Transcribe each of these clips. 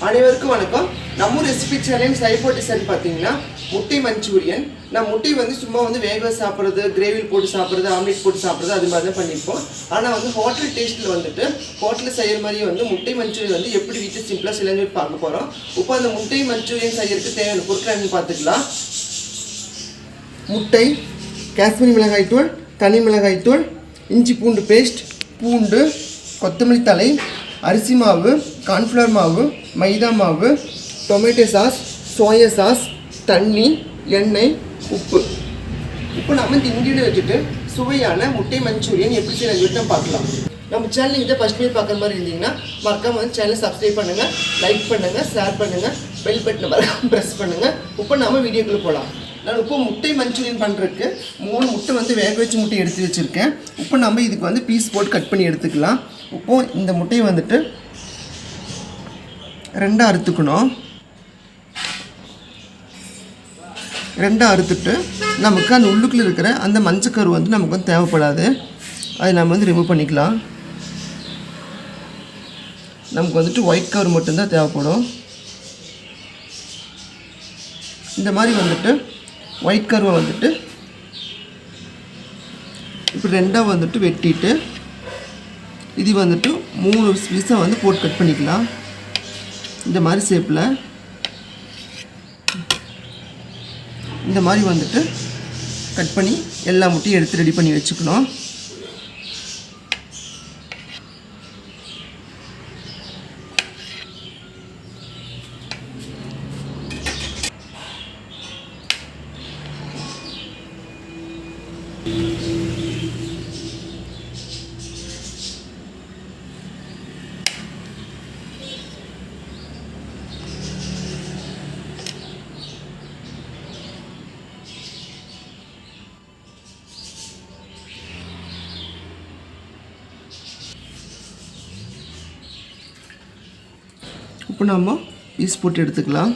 அனைவருக்கும் வணக்கம். நம்ம ரெசிபி சேனல் சைபோ டிசைன் பார்த்தீங்கன்னா முட்டை மஞ்சூரியன். நான் முட்டை வந்து சும்மா வந்து வேக சாப்பிட்றது, கிரேவியில் போட்டு சாப்பிட்றது, ஆம்லேட் போட்டு சாப்பிட்றது அது மாதிரி தான் பண்ணியிருப்போம். ஆனால் வந்து ஹோட்டல் டேஸ்ட்டில் வந்துட்டு ஹோட்டலில் செய்கிற மாதிரியே வந்து முட்டை மஞ்சூரியன் வந்து எப்படி வீட்டில் சிம்பிளாக செய்யலாம்னு பார்க்க போகிறோம். இப்போ அந்த முட்டை மஞ்சூரியன் செய்யறதுக்கு தேவையான பொருட்கள் பார்த்துக்கலாம். முட்டை, காஷ்மீரி மிளகாய்த்தூள், தனி மிளகாய்த்தூள், இஞ்சி பூண்டு பேஸ்ட், பூண்டு, கொத்தமல்லி தழை, அரிசி மாவு, கார்ன்ஃப்ளவர் மாவு, மைதா மாவு, டொமேட்டோ சாஸ், சோயா சாஸ், தண்ணி, எண்ணெய், உப்பு. இப்போ நம்ம இந்த இன்க்ரீடியன்ட் வச்சுட்டு சுவையான முட்டை மஞ்சூரியன் எப்படி செய்யறது பார்க்கலாம். நம்ம சேனல் இதை ஃபஸ்ட் டைம் பார்க்குற மாதிரி இருந்தீங்கன்னா மறக்காம வந்து சேனலை சப்ஸ்கிரைப் பண்ணுங்கள், லைக் பண்ணுங்கள், ஷேர் பண்ணுங்கள், பெல் பட்டனை மறக்காம ப்ரெஸ் பண்ணுங்கள். இப்போ நம்ம வீடியோக்குள்ளே போகலாம். நான் இப்போ முட்டை மஞ்சூரியன் பண்ணுறதுக்கு 3 முட்டை வந்து வேக வச்சு முட்டை எடுத்து வச்சுருக்கேன். இப்போ நம்ம இதுக்கு வந்து பீஸ் போட்டு கட் பண்ணி எடுத்துக்கலாம். இப்போது இந்த முட்டையை வந்துட்டு 2 அறுத்துக்கணும். 2 அறுத்துட்டு நமக்கு அந்த உள்ளுக்குள்ளே இருக்கிற அந்த மஞ்சக்கரு வந்து நமக்கு வந்து தேவைப்படாது. அதை நம்ம வந்து ரிமூவ் பண்ணிக்கலாம். நமக்கு வந்துட்டு ஒயிட் கவர் மட்டும்தான் தேவைப்படும். இந்த மாதிரி வந்துட்டு ஒயிட் கருவை வந்துட்டு இப்படி 2ஆக வந்துட்டு வெட்டிட்டு இது வந்துட்டு 3 பீஸாக வந்து போட்டு கட் பண்ணிக்கலாம். இந்த மாதிரி ஷேப்பில் இந்த மாதிரி வந்துட்டு கட் பண்ணி எல்லா முட்டையும் எடுத்து ரெடி பண்ணி வச்சுக்கணும். இப்போ நம்ம பீஸ் போட்டு எடுத்துக்கலாம்.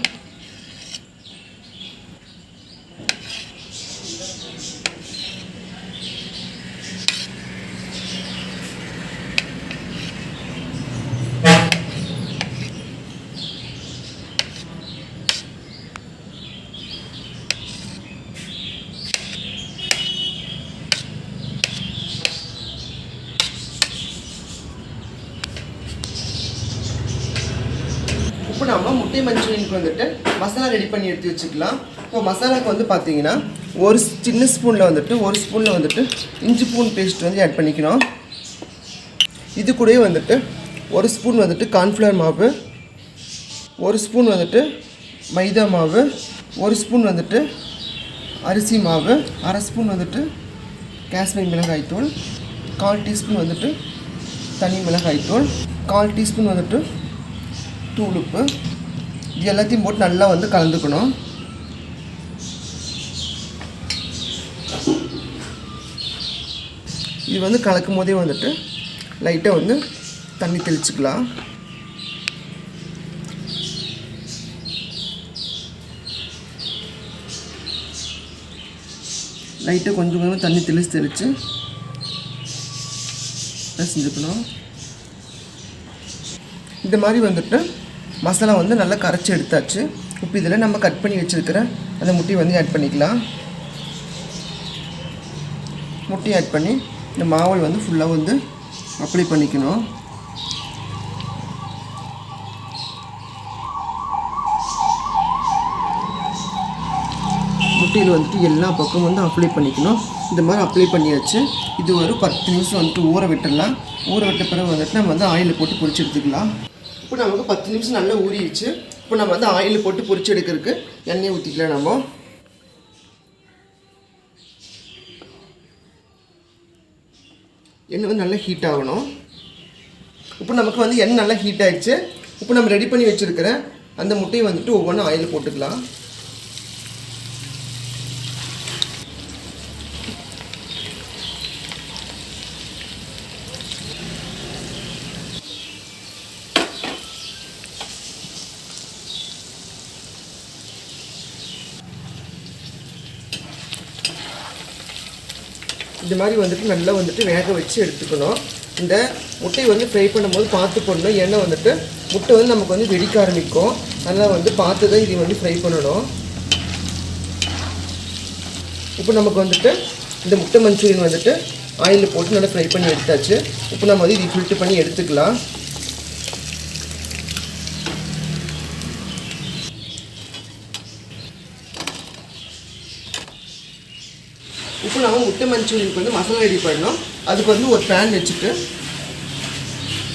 இப்போ நம்ம முட்டை மஞ்சூரியனுக்கு வந்துட்டு மசாலா ரெடி பண்ணி எடுத்து வச்சுக்கலாம். இப்போ மசாலாவுக்கு வந்து பார்த்தீங்கன்னா ஒரு சின்ன ஸ்பூனில் வந்துட்டு 1 ஸ்பூனில் வந்துட்டு இஞ்சி பூண்டு பேஸ்ட் வந்து ஆட் பண்ணிக்கணும். இது கூடவே வந்துட்டு 1 ஸ்பூன் வந்துட்டு கார்ன்ஃப்ளவர் மாவு, 1 ஸ்பூன் வந்துட்டு மைதா மாவு, 1 ஸ்பூன் வந்துட்டு அரிசி மாவு, 1/2 ஸ்பூன் வந்துட்டு காஷ்மீரி மிளகாய்த்தூள், 1/4 டீஸ்பூன் வந்துட்டு தனி மிளகாய்த்தூள், 1/4 டீஸ்பூன் வந்துட்டு தூளுப்பு. இது எல்லாத்தையும் போட்டு நல்லா வந்து கலந்துக்கணும். இது வந்து கலக்கும் போதே வந்துட்டு லைட்டாக வந்து தண்ணி தெளிச்சுக்கலாம். லைட்டாக கொஞ்சம் கொஞ்சமாக தண்ணி தெளித்து செஞ்சுக்கணும். இந்த மாதிரி வந்துட்டு மசாலா வந்து நல்லா கரைச்சி எடுத்தாச்சு. இப்போ இதில் நம்ம கட் பண்ணி வச்சுருக்கிற அந்த முட்டையை வந்து ஆட் பண்ணிக்கலாம். முட்டையை ஆட் பண்ணி இந்த மாவல் வந்து ஃபுல்லாக வந்து அப்ளை பண்ணிக்கணும். முட்டையில் வந்துட்டு எல்லா பக்கமும் வந்து அப்ளை பண்ணிக்கணும். இந்த மாதிரி அப்ளை பண்ணியாச்சு. இது ஒரு 10 நிமிஷம் வந்துட்டு ஊற விட்டுடலாம். ஊற விட்ட பிறகு வந்துட்டு நம்ம வந்து ஆயிலில் போட்டு பொரிச்சு எடுத்துக்கலாம். இப்போ நமக்கு 10 நிமிஷம் நல்லா ஊறிடுச்சு. இப்போ நம்ம வந்து ஆயிலில் போட்டு பொரிச்சு எடுக்கிறதுக்கு எண்ணெய் ஊற்றிக்கலாம். நம்ம எண்ணெய் வந்து நல்லா ஹீட் ஆகணும். இப்போ நமக்கு வந்து எண்ணெய் நல்லா ஹீட் ஆகிடுச்சு. இப்போ நம்ம ரெடி பண்ணி வச்சுருக்கிற அந்த முட்டையை வந்துட்டு ஒவ்வொன்றும் ஆயிலில் போட்டுக்கலாம். இந்த மாதிரி வந்துட்டு நல்லா வந்துட்டு வேக வச்சு எடுத்துக்கணும். இந்த முட்டையை வந்து ஃப்ரை பண்ணும்போது பார்த்து பண்ணணும். ஏன்னா வந்துட்டு முட்டை வந்து நமக்கு வந்து வெடிக்க ஆரம்பிக்கும். அதனால் வந்து பார்த்து தான் இதை வந்து ஃப்ரை பண்ணணும். இப்போ நமக்கு வந்துட்டு இந்த முட்டை மஞ்சூரியன் வந்துட்டு ஆயிலில் போட்டு நல்லா ஃப்ரை பண்ணி எடுத்தாச்சு. இப்போ நம்ம வந்து இதை ஃபில்டர் பண்ணி எடுத்துக்கலாம். இப்போ நம்ம முட்டை மஞ்சூரியனுக்கு வந்து மசாலா ரெடி பண்ணணும். அதுக்கு வந்து ஒரு பேன் வச்சுட்டு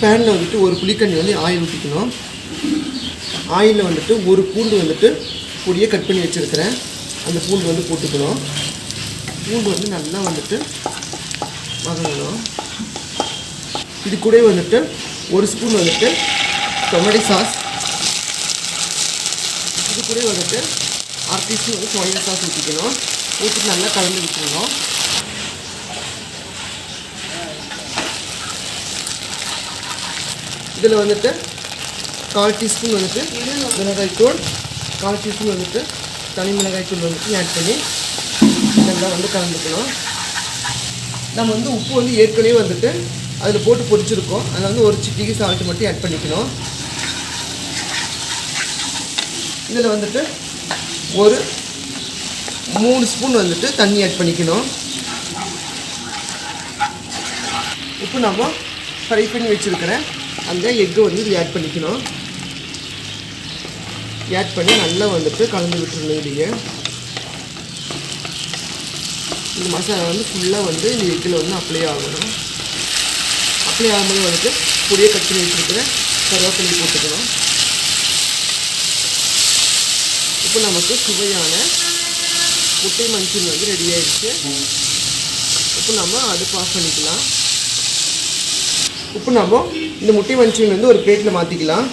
பேனில் வந்துட்டு ஒரு புளிக்கண்ணி வந்து ஆயில் ஊற்றிக்கணும். ஆயிலில் வந்துட்டு ஒரு பூண்டு வந்துட்டு பொடியை கட் பண்ணி வச்சுருக்கிறேன். அந்த பூண்டு வந்து போட்டுக்கணும். பூண்டு வந்து நல்லா வந்துட்டு வதங்கணும். இது கூட வந்துட்டு ஒரு ஸ்பூன் வந்துட்டு டொமேட்டோ சாஸ், இது கூட வந்துட்டு 1/2 டீஸ்பூன் வந்து சோயா சாஸ் ஊற்றிக்கணும். ஊற்றிட்டு நல்லா கலந்து விட்டுருணும். இதில் வந்துட்டு 1/4 டீஸ்பூன் வந்துட்டு மிளகாய்த்தூள், 1/4 டீஸ்பூன் வந்துட்டு தனி மிளகாய்த்தூள் வந்துட்டு ஆட் பண்ணி நல்லா வந்து கலந்துக்கணும். நம்ம வந்து உப்பு வந்து ஏற்கனவே வந்துட்டு அதில் போட்டு பொரிச்சிருக்கோம். அதில் வந்து ஒரு சிட்டிக்கு சால்ட் மட்டும் ஆட் பண்ணிக்கணும். இதில் வந்துட்டு ஒரு 3 ஸ்பூன் வந்துட்டு தண்ணி ஆட் பண்ணிக்கணும். இப்போ நம்ம ஃப்ரை பண்ணி வச்சுருக்கிற அந்த எக்கு வந்து இது ஆட் பண்ணிக்கணும். ஆட் பண்ணி நல்லா வந்துட்டு கலந்து விட்டுருணும். இதுங்க இந்த மசாலா வந்து ஃபுல்லாக வந்து இந்த எக்கில் வந்து அப்ளை ஆகணும். அப்ளை ஆகும்போது வந்துட்டு பொடியை கட் பண்ணி வச்சுருக்கிற கருவேப்பிலை போட்டுக்கணும். இப்போ நமக்கு சுவையான முட்டை மஞ்சூரியன் வந்து ரெடி ஆகிடுச்சு. இப்போ நம்ம அடுப்பு ஆஃப் பண்ணிக்கலாம். இப்போ நம்ம இந்த முட்டை மஞ்சூரியன் வந்து ஒரு பிளேட்டில் மாற்றிக்கலாம்.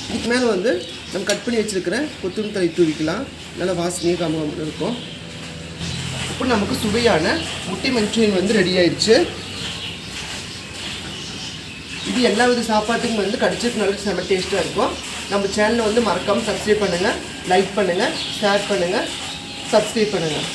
இதுக்கு மேலே வந்து நம்ம கட் பண்ணி வச்சுருக்கிற கொத்தமல்லி தழை தூவிக்கலாம். நல்லா வாசனையாக கம்ம இருக்கும். இப்போ நமக்கு சுவையான முட்டை மஞ்சூரியன் வந்து ரெடி ஆயிடுச்சு. இது எல்லா வித சாப்பாட்டுக்கும் வந்து கடிச்சிட்டு நல்லா செம்ம டேஸ்ட்டாக இருக்கும். நம்ம சேனலை வந்து மறக்காமல் சப்ஸ்கிரைப் பண்ணுங்கள், லைக் பண்ணுங்கள், ஷேர் பண்ணுங்கள், சப்ஸ்கிரைப் பண்ணுங்கள்.